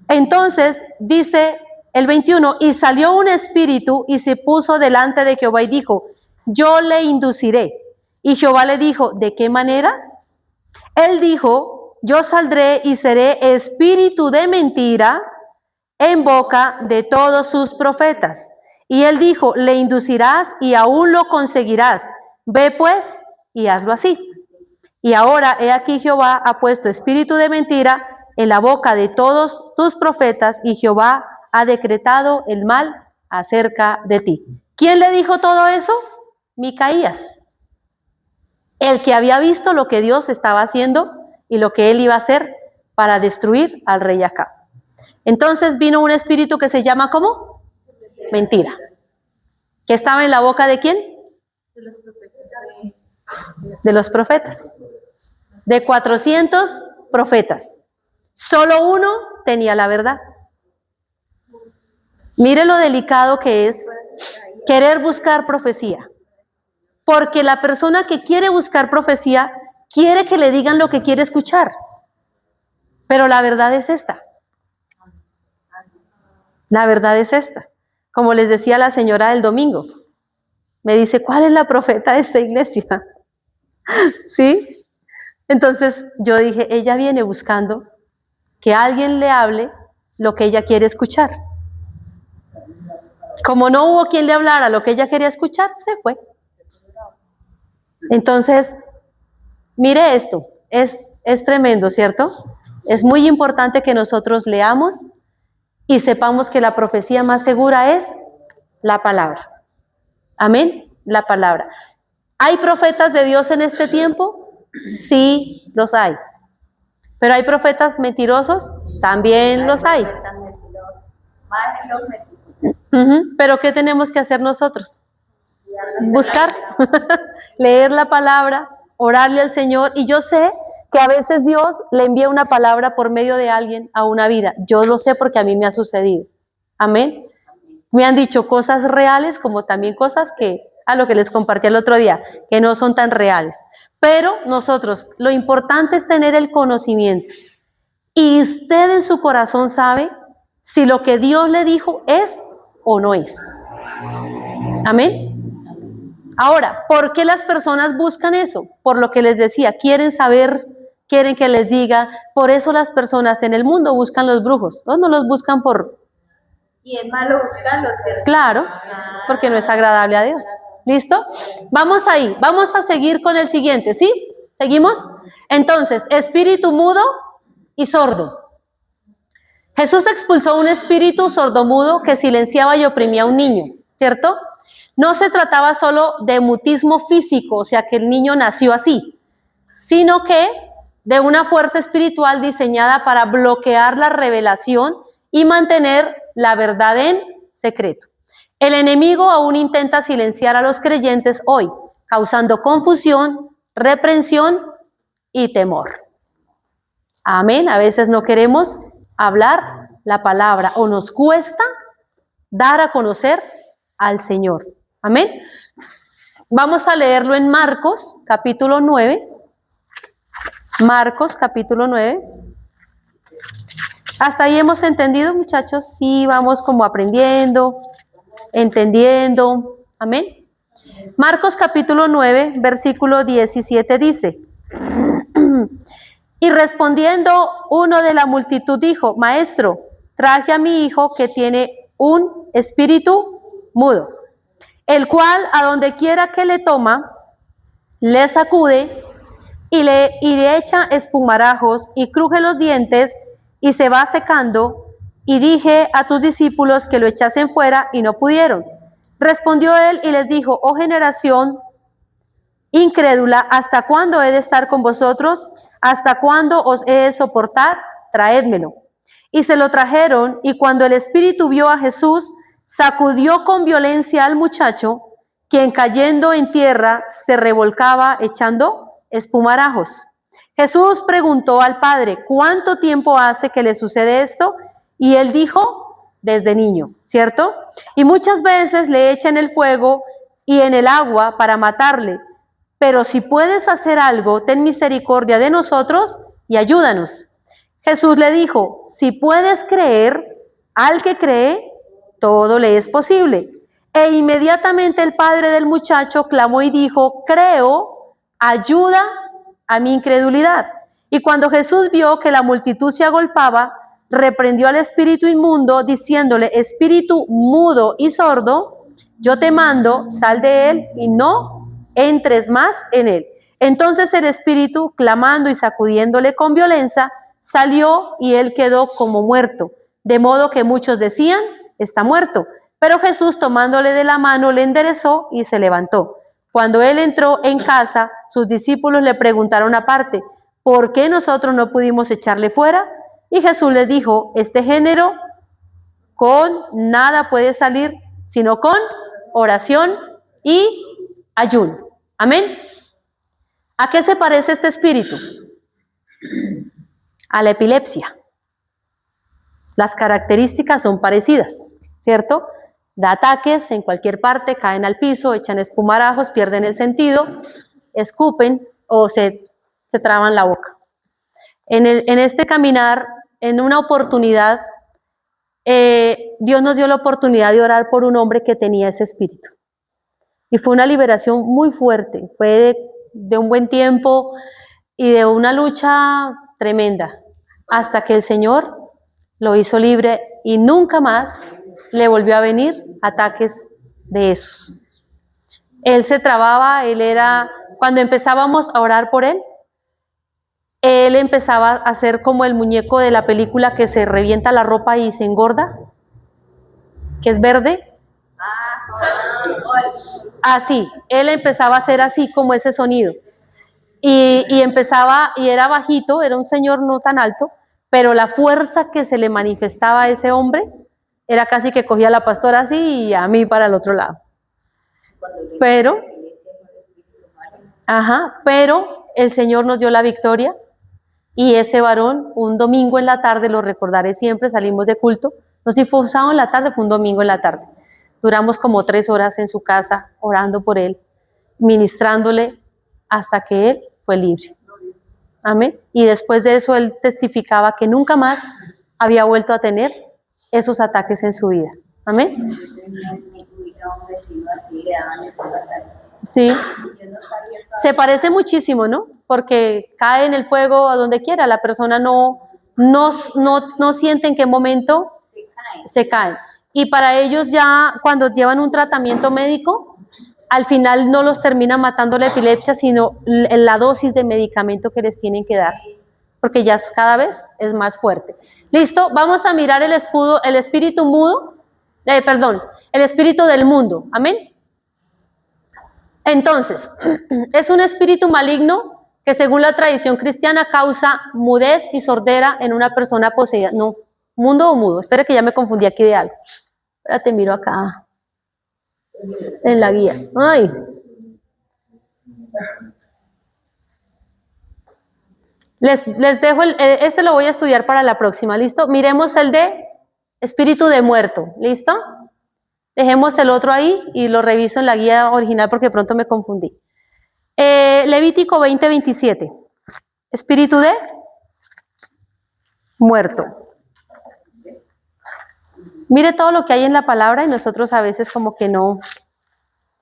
Entonces dice el 21, y salió un espíritu y se puso delante de Jehová y dijo, yo le induciré. Y Jehová le dijo, ¿de qué manera? Él dijo, yo saldré y seré espíritu de mentira en boca de todos sus profetas. Y él dijo, le inducirás y aún lo conseguirás. Ve pues y hazlo así. Y ahora he aquí Jehová ha puesto espíritu de mentira en la boca de todos tus profetas, y Jehová ha decretado el mal acerca de ti. ¿Quién le dijo todo eso? Micaías, el que había visto lo que Dios estaba haciendo y lo que él iba a hacer para destruir al rey Acab. Entonces vino un espíritu que se llama ¿cómo? Mentira. ¿Que estaba en la boca de quién? De los profetas. De 400 profetas. Solo uno tenía la verdad. Mire lo delicado que es querer buscar profecía. Porque la persona que quiere buscar profecía quiere que le digan lo que quiere escuchar. Pero la verdad es esta. La verdad es esta. Como les decía la señora del domingo. Me dice, ¿cuál es la profeta de esta iglesia? ¿Sí? Entonces yo dije, ella viene buscando que alguien le hable lo que ella quiere escuchar. Como no hubo quien le hablara lo que ella quería escuchar, se fue. Entonces, mire esto, es tremendo, ¿cierto? Es muy importante que nosotros leamos y sepamos que la profecía más segura es la palabra. Amén, la palabra. ¿Hay profetas de Dios en este tiempo? Sí, los hay. ¿Pero hay profetas mentirosos? También los hay. ¿Pero qué tenemos que hacer nosotros? Buscar, leer la palabra, orarle al Señor. Y yo sé que a veces Dios le envía una palabra por medio de alguien a una vida. Yo lo sé porque a mí me ha sucedido. Amén. Me han dicho cosas reales como también cosas que, a lo que les compartí el otro día, que no son tan reales. Pero nosotros, lo importante es tener el conocimiento. Y usted en su corazón sabe si lo que Dios le dijo es o no es. Amén. Ahora, ¿por qué las personas buscan eso? Por lo que les decía, quieren saber, quieren que les diga. Por eso las personas en el mundo buscan los brujos. No los buscan por... Y es malo buscarlos, ¿verdad? Claro, porque no es agradable a Dios. ¿Listo? Vamos ahí, vamos a seguir con el siguiente, ¿sí? ¿Seguimos? Entonces, espíritu mudo y sordo. Jesús expulsó un espíritu sordomudo que silenciaba y oprimía a un niño, ¿cierto? No se trataba solo de mutismo físico, o sea que el niño nació así, sino que de una fuerza espiritual diseñada para bloquear la revelación y mantener la verdad en secreto. El enemigo aún intenta silenciar a los creyentes hoy, causando confusión, reprensión y temor. Amén. A veces no queremos hablar la palabra o nos cuesta dar a conocer al Señor. Amén. Vamos a leerlo en Marcos, capítulo 9. Marcos, capítulo 9. ¿Hasta ahí hemos entendido, muchachos? Sí, vamos como aprendiendo, entendiendo. Amén. Marcos, capítulo 9, versículo 17 dice: Y respondiendo uno de la multitud dijo: Maestro, traje a mi hijo que tiene un espíritu mudo, el cual a donde quiera que le toma, le sacude y le echa espumarajos y cruje los dientes y se va secando. Y dije a tus discípulos que lo echasen fuera y no pudieron. Respondió él y les dijo: Oh generación incrédula, ¿hasta cuándo he de estar con vosotros? ¿Hasta cuándo os he de soportar? Traédmelo. Y se lo trajeron, y cuando el espíritu vio a Jesús, sacudió con violencia al muchacho, quien cayendo en tierra se revolcaba echando espumarajos. Jesús preguntó al padre: ¿Cuánto tiempo hace que le sucede esto? Y él dijo: desde niño, ¿cierto? Y muchas veces le echan el fuego y en el agua para matarle. Pero si puedes hacer algo, ten misericordia de nosotros y ayúdanos. Jesús le dijo: si puedes creer, al que cree, todo le es posible. E inmediatamente el padre del muchacho clamó y dijo: creo, ayuda a mi incredulidad. Y cuando Jesús vio que la multitud se agolpaba, reprendió al espíritu inmundo, diciéndole: espíritu mudo y sordo, yo te mando, sal de él y no entres más en él. Entonces el espíritu, clamando y sacudiéndole con violencia, salió y él quedó como muerto, de modo que muchos decían: está muerto. Pero Jesús, tomándole de la mano, le enderezó y se levantó. Cuando él entró en casa, sus discípulos le preguntaron aparte: ¿por qué nosotros no pudimos echarle fuera? Y Jesús les dijo: este género con nada puede salir, sino con oración y ayuno. Amén. ¿A qué se parece este espíritu? A la epilepsia. Las características son parecidas, ¿cierto? Da ataques en cualquier parte, caen al piso, echan espumarajos, pierden el sentido, escupen o se traban la boca. En este caminar, en una oportunidad, Dios nos dio la oportunidad de orar por un hombre que tenía ese espíritu. Y fue una liberación muy fuerte, fue de un buen tiempo y de una lucha tremenda, hasta que el Señor lo hizo libre y nunca más le volvió a venir ataques de esos. Él se trababa, cuando empezábamos a orar por él empezaba a hacer como el muñeco de la película que se revienta la ropa y se engorda, que es verde. Así, él empezaba a hacer así como ese sonido. Y empezaba, y era bajito, era un señor no tan alto, pero la fuerza que se le manifestaba a ese hombre era casi que cogía a la pastora así y a mí para el otro lado. Pero el Señor nos dio la victoria y ese varón, un domingo en la tarde, lo recordaré siempre, salimos de culto, no sé si fue un sábado en la tarde, fue un domingo en la tarde. Duramos como 3 horas en su casa orando por él, ministrándole hasta que él fue libre. Amén. Y después de eso él testificaba que nunca más había vuelto a tener esos ataques en su vida. Amén. Sí. Se parece muchísimo, ¿no? Porque cae en el fuego a donde quiera. La persona no siente en qué momento se cae. Y para ellos ya cuando llevan un tratamiento médico, al final no los termina matando la epilepsia, sino la dosis de medicamento que les tienen que dar porque ya cada vez es más fuerte. ¿Listo? Vamos a mirar el espíritu mudo, el espíritu del mundo. Amén. Entonces, es un espíritu maligno que según la tradición cristiana causa mudez y sordera en una persona poseída. No, mundo o mudo. Espera que ya me confundí aquí de algo. Espérate, miro acá en la guía. Ay. Les dejo, este lo voy a estudiar para la próxima, ¿listo? Miremos el de espíritu de muerto, ¿listo? Dejemos el otro ahí y lo reviso en la guía original porque de pronto me confundí. Levítico 20:27. Espíritu de muerto. Mire todo lo que hay en la palabra y nosotros a veces como que no,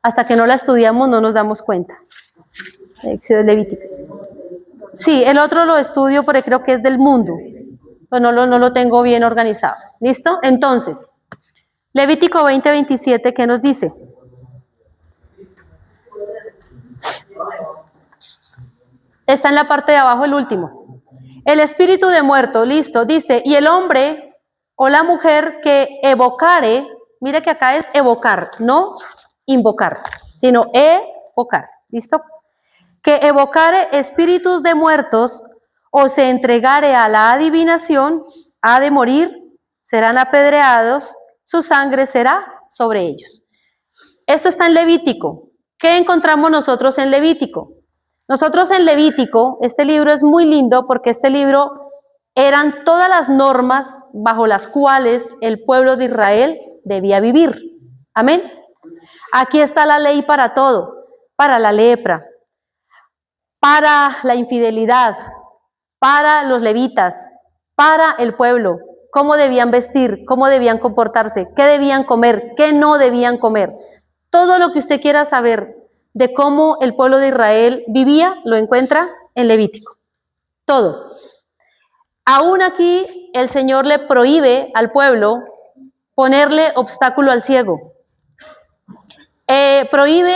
hasta que no la estudiamos no nos damos cuenta. Levítico. Sí, el otro lo estudio porque creo que es del mundo, pero no lo tengo bien organizado. ¿Listo? Entonces, Levítico 20:27, ¿qué nos dice? Está en la parte de abajo el último. El espíritu de muerto, listo, dice, y el hombre o la mujer que evocare, mire que acá es evocar, no invocar, sino evocar, ¿listo? Que evocare espíritus de muertos o se entregare a la adivinación, ha de morir, serán apedreados, su sangre será sobre ellos. Esto está en Levítico. ¿Qué encontramos nosotros en Levítico? Nosotros en Levítico, este libro es muy lindo porque este libro eran todas las normas bajo las cuales el pueblo de Israel debía vivir. Amén. Aquí está la ley para todo, para la lepra, para la infidelidad, para los levitas, para el pueblo, cómo debían vestir, cómo debían comportarse, qué debían comer, qué no debían comer. Todo lo que usted quiera saber de cómo el pueblo de Israel vivía, lo encuentra en Levítico. Todo. Aún aquí el Señor le prohíbe al pueblo ponerle obstáculo al ciego. Prohíbe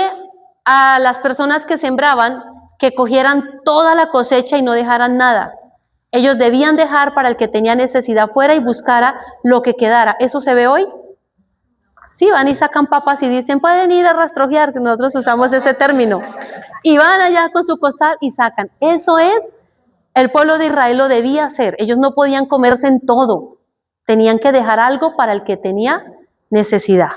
a las personas que sembraban que cogieran toda la cosecha y no dejaran nada. Ellos debían dejar para el que tenía necesidad fuera y buscara lo que quedara. ¿Eso se ve hoy? Sí, van y sacan papas y dicen, pueden ir a rastrojear, que nosotros usamos ese término. Y van allá con su costal y sacan. Eso es, el pueblo de Israel lo debía hacer. Ellos no podían comerse en todo. Tenían que dejar algo para el que tenía necesidad.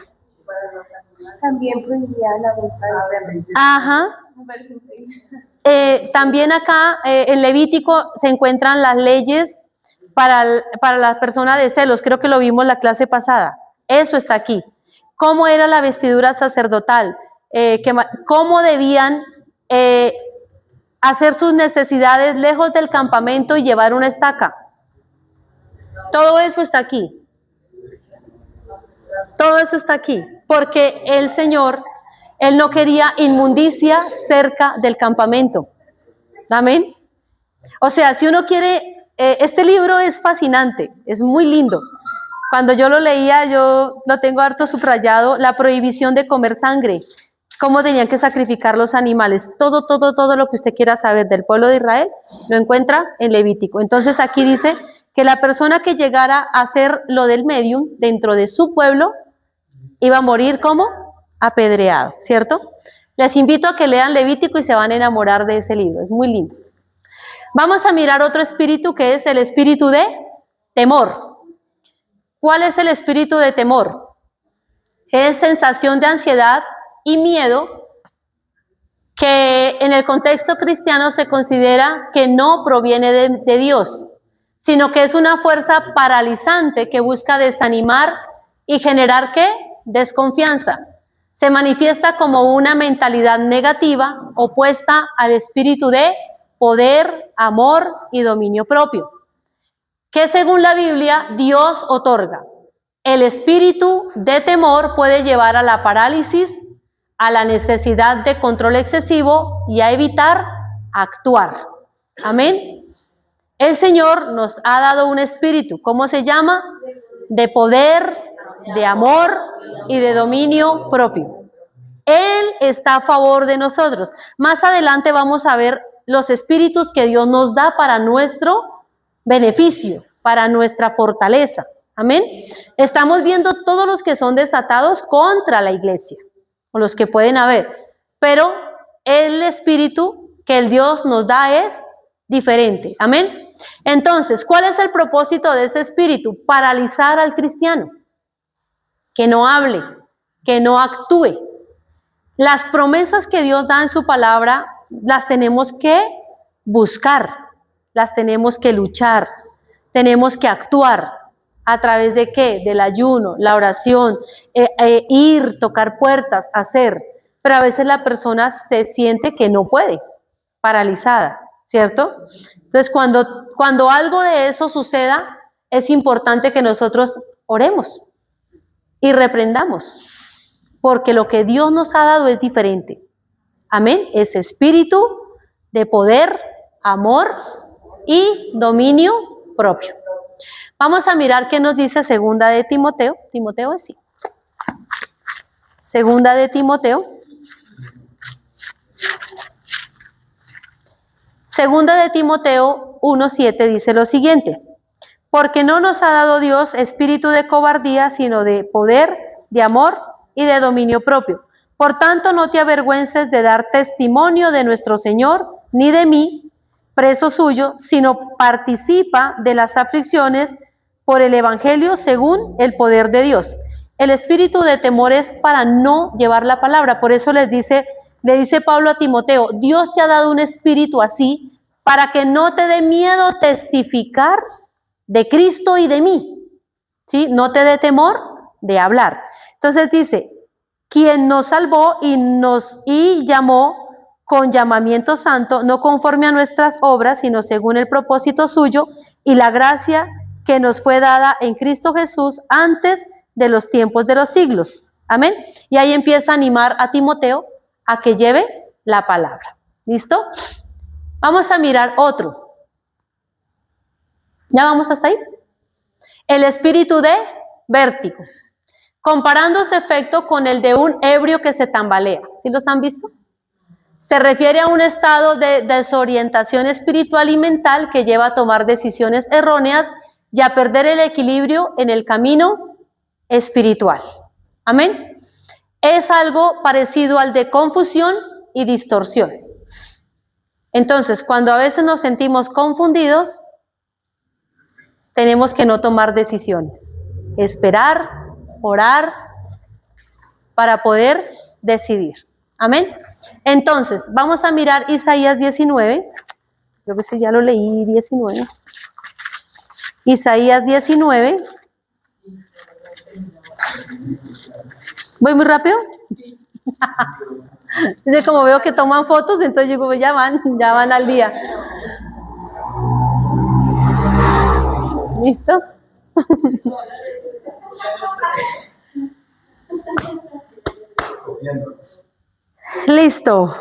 También prohibía la venta de perros. Ajá. Me parece increíble. También acá en Levítico se encuentran las leyes para la persona de celos. Creo que lo vimos la clase pasada. Eso está aquí. ¿Cómo era la vestidura sacerdotal? ¿Cómo debían hacer sus necesidades lejos del campamento y llevar una estaca? Todo eso está aquí. Todo eso está aquí. Porque el Señor, Él no quería inmundicia cerca del campamento. Amén. O sea, si uno quiere, este libro es fascinante, es muy lindo. Cuando yo lo leía, yo lo tengo harto subrayado, la prohibición de comer sangre, cómo tenían que sacrificar los animales, todo lo que usted quiera saber del pueblo de Israel, lo encuentra en Levítico. Entonces aquí dice que la persona que llegara a hacer lo del medium dentro de su pueblo, iba a morir como apedreado, ¿cierto? Les invito a que lean Levítico y se van a enamorar de ese libro, es muy lindo. Vamos a mirar otro espíritu que es el espíritu de temor. ¿Cuál es el espíritu de temor? Es sensación de ansiedad y miedo que en el contexto cristiano se considera que no proviene de Dios, sino que es una fuerza paralizante que busca desanimar y generar ¿qué? Desconfianza. Se manifiesta como una mentalidad negativa opuesta al espíritu de poder, amor y dominio propio, que según la Biblia Dios otorga. El espíritu de temor puede llevar a la parálisis, a la necesidad de control excesivo y a evitar actuar. Amén. El Señor nos ha dado un espíritu, ¿cómo se llama? De poder, de amor y de dominio propio. Él está a favor de nosotros. Más adelante vamos a ver los espíritus que Dios nos da para nuestro beneficio, para nuestra fortaleza. Amén. Estamos viendo todos los que son desatados contra la iglesia, o los que pueden haber, pero el espíritu que el Dios nos da es diferente. Amén. Entonces, ¿cuál es el propósito de ese espíritu? Paralizar al cristiano, que no hable, que no actúe. Las promesas que Dios da en su palabra las tenemos que buscar, las tenemos que luchar, tenemos que actuar. ¿A través de qué? Del ayuno, la oración, ir, tocar puertas, hacer. Pero a veces la persona se siente que no puede, paralizada, ¿cierto? Entonces, cuando algo de eso suceda, es importante que nosotros oremos y reprendamos, porque lo que Dios nos ha dado es diferente. Amén. Es espíritu de poder, amor y dominio propio. Vamos a mirar qué nos dice segunda de Timoteo. Timoteo es sí. Segunda de Timoteo. Segunda de Timoteo 1:7 dice lo siguiente: porque no nos ha dado Dios espíritu de cobardía, sino de poder, de amor y de dominio propio. Por tanto, no te avergüences de dar testimonio de nuestro Señor, ni de mí, preso suyo, sino participa de las aflicciones por el Evangelio según el poder de Dios. El espíritu de temor es para no llevar la palabra. Por eso le dice Pablo a Timoteo: Dios te ha dado un espíritu así para que no te dé miedo testificar de Cristo y de mí, ¿sí? No te dé temor de hablar. Entonces dice: quien nos salvó y llamó con llamamiento santo, no conforme a nuestras obras, sino según el propósito suyo y la gracia que nos fue dada en Cristo Jesús antes de los tiempos de los siglos. Amén. Y ahí empieza a animar a Timoteo a que lleve la palabra. ¿Listo? Vamos a mirar otro. ¿Ya vamos hasta ahí? El espíritu de vértigo. Comparando ese efecto con el de un ebrio que se tambalea. ¿Sí los han visto? Se refiere a un estado de desorientación espiritual y mental que lleva a tomar decisiones erróneas y a perder el equilibrio en el camino espiritual. Amén. Es algo parecido al de confusión y distorsión. Entonces, cuando a veces nos sentimos confundidos, tenemos que no tomar decisiones. Esperar, orar, para poder decidir. Amén. Entonces, vamos a mirar Isaías 19. Creo que sí, ya lo leí, 19. Isaías 19. ¿Voy muy rápido? Dice, como veo que toman fotos, entonces yo digo, ya van al día. ¿Listo? Listo.